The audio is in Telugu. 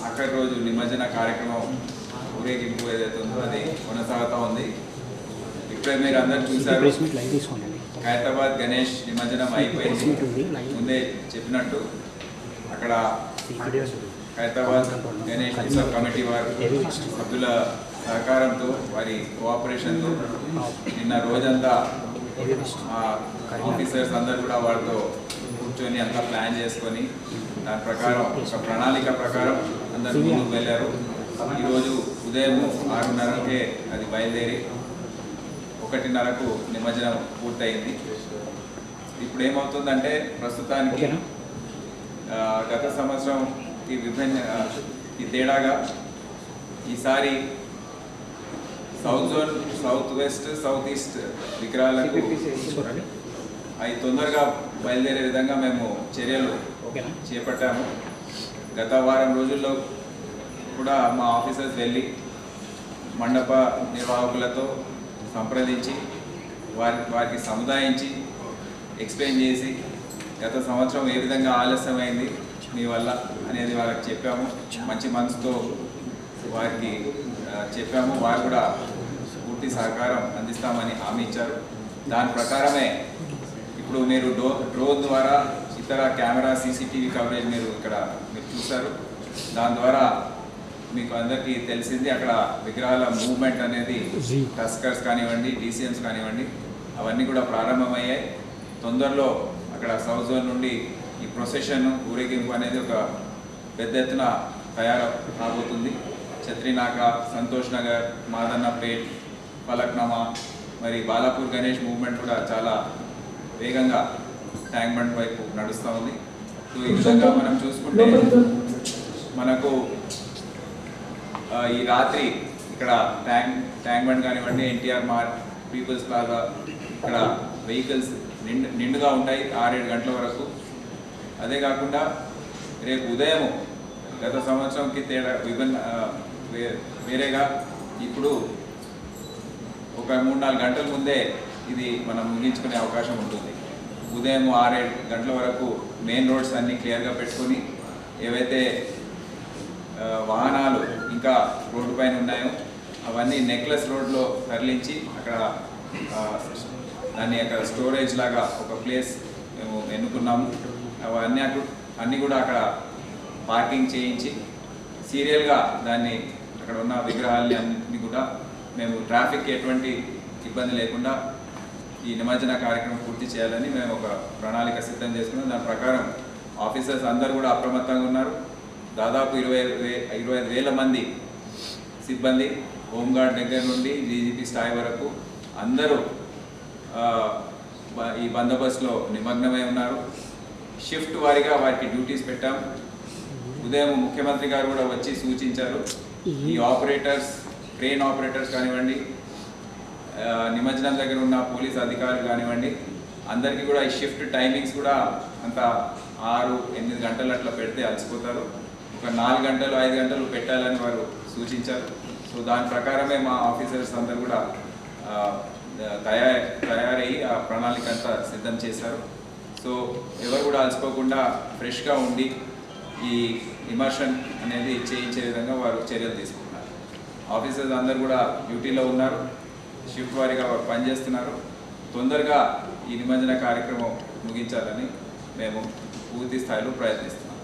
ఆఖరి రోజు నిమజ్జన కార్యక్రమం ఊరేగింపు ఏదైతే ఉందో అది కొనసాగుతూ ఉంది. ఇప్పుడే మీరు అందరు చూశారు, ఖైరతాబాద్ గణేష్ నిమజ్జనం అయిపోయింది. ముందే చెప్పినట్టు అక్కడ ఖైరతాబాద్ గణేష్ ఉత్సవ కమిటీ వారు సభ్యుల సహకారంతో వారి కోఆపరేషన్తో నిన్న రోజంతా ఆఫీసర్స్ అందరు కూడా వారితో కూర్చొని అంతా ప్లాన్ చేసుకొని దాని ప్రకారం ఒక ప్రణాళిక ప్రకారం అందరు ముందుకు వెళ్ళారు. ఈరోజు ఉదయం 6:30కే అది బయలుదేరి 1:30కు నిమజ్జనం పూర్తయింది. ఇప్పుడు ఏమవుతుందంటే ప్రస్తుతానికి గత సంవత్సరంకి ఈ తేడాగా ఈసారి south zone, south west, south east విగ్రహాలకు అవి తొందరగా బయలుదేరే విధంగా మేము చర్యలు చేపట్టాము. గత వారం రోజుల్లో కూడా మా ఆఫీసర్స్ వెళ్ళి మండప నిర్వాహకులతో సంప్రదించి వారికి సముదాయించి ఎక్స్ప్లెయిన్ చేసి గత సంవత్సరం ఏ విధంగా ఆలస్యమైంది మీ వల్ల అనేది వాళ్ళకి చెప్పాము. మంచి మనసుతో వారికి చెప్పాము. వారు కూడా పూర్తి సహకారం అందిస్తామని హామీ ఇచ్చారు. దాని ప్రకారమే ఇప్పుడు మీరు డ్రోన్ ద్వారా ఇతర కెమెరా సీసీటీవీ కవరేజ్ మీరు చూశారు. దాని ద్వారా మీకు అందరికీ తెలిసింది అక్కడ విగ్రహాల మూవ్మెంట్ అనేది టస్కర్స్ కానివ్వండి, డీసీఎంస్ కానివ్వండి అవన్నీ కూడా ప్రారంభమయ్యాయి. తొందరలో అక్కడ సౌత్ జోన్ నుండి ఈ ప్రొసెషన్ ఊరేగింపు అనేది ఒక పెద్ద ఎత్తున తయారు కాబోతుంది. ఛత్రినాక, సంతోష్ నగర్, మాదన్నపేట్, ఫలక్నామా, మరి బాలాపూర్ గణేష్ మూవ్మెంట్ కూడా చాలా వేగంగా ట్యాంక్ బండ్ వైపు నడుస్తూ ఉంది. సో ఈ విధంగా మనం చూసుకుంటే మనకు ఈ రాత్రి ఇక్కడ ట్యాంక్ బండ్ కానివ్వండి, ఎన్టీఆర్ మార్క్, పీపుల్స్ ప్లాజా ఇక్కడ వెహికల్స్ నిండుగా ఉంటాయి 6-7 గంటల వరకు. అదే కాకుండా రేపు ఉదయం గత సంవత్సరంకి తేడా వేరేగా ఇప్పుడు ఒక 3-4 గంటల ముందే ఇది మనం ముగించుకునే అవకాశం ఉంటుంది. ఉదయం 6-7 గంటల వరకు మెయిన్ రోడ్స్ అన్నీ క్లియర్గా పెట్టుకొని ఏవైతే వాహనాలు ఇంకా రోడ్డు పైన ఉన్నాయో అవన్నీ నెక్లెస్ రోడ్లో తరలించి అక్కడ దాన్ని అక్కడ స్టోరేజ్ లాగా ఒక ప్లేస్ మేము ఎన్నుకున్నాము. అన్నీ కూడా అక్కడ పార్కింగ్ చేయించి సీరియల్గా దాన్ని అక్కడ ఉన్న విగ్రహాలని అన్నింటినీ కూడా మేము ట్రాఫిక్ ఎటువంటి ఇబ్బంది లేకుండా ఈ నిమజ్జన కార్యక్రమం పూర్తి చేయాలని మేము ఒక ప్రణాళిక సిద్ధం చేసుకున్నాం. దాని ప్రకారం ఆఫీసర్స్ అందరూ కూడా అప్రమత్తంగా ఉన్నారు. దాదాపు 25,000 మంది సిబ్బంది హోంగార్డ్ దగ్గర నుండి డీజీపీ స్థాయి వరకు అందరూ ఈ బందోబస్తులో నిమగ్నమై ఉన్నారు. షిఫ్ట్ వారీగా వారికి డ్యూటీస్ పెట్టాం. ఉదయం ముఖ్యమంత్రి గారు కూడా వచ్చి సూచించారు ఈ ఆపరేటర్స్, క్రెయిన్ ఆపరేటర్స్ కానివ్వండి, నిమజ్జనం దగ్గర ఉన్న పోలీస్ అధికారులు కానివ్వండి, అందరికీ కూడా ఈ షిఫ్ట్ టైమింగ్స్ కూడా అంత 6-8 గంటలు అట్లా పెడితే అలసిపోతారు. ఒక 4 గంటలు 5 గంటలు పెట్టాలని వారు సూచించారు. సో దాని ప్రకారమే మా ఆఫీసర్స్ అందరూ కూడా తయారయ్యి ఆ ప్రణాళిక అంతా సిద్ధం చేశారు. సో ఎవరు కూడా అలసిపోకుండా ఫ్రెష్గా ఉండి ఈ ఇమర్షన్ అనేది చేయించే విధంగా వారు చర్యలు తీసుకుంటున్నారు. ఆఫీసర్స్ అందరూ కూడా డ్యూటీలో ఉన్నారు, షిఫ్ట్ వారీగా వారు పనిచేస్తున్నారు. తొందరగా ఈ నిమజ్జన కార్యక్రమం ముగించాలని మేము పూర్తి స్థాయిలో ప్రయత్నిస్తున్నాం.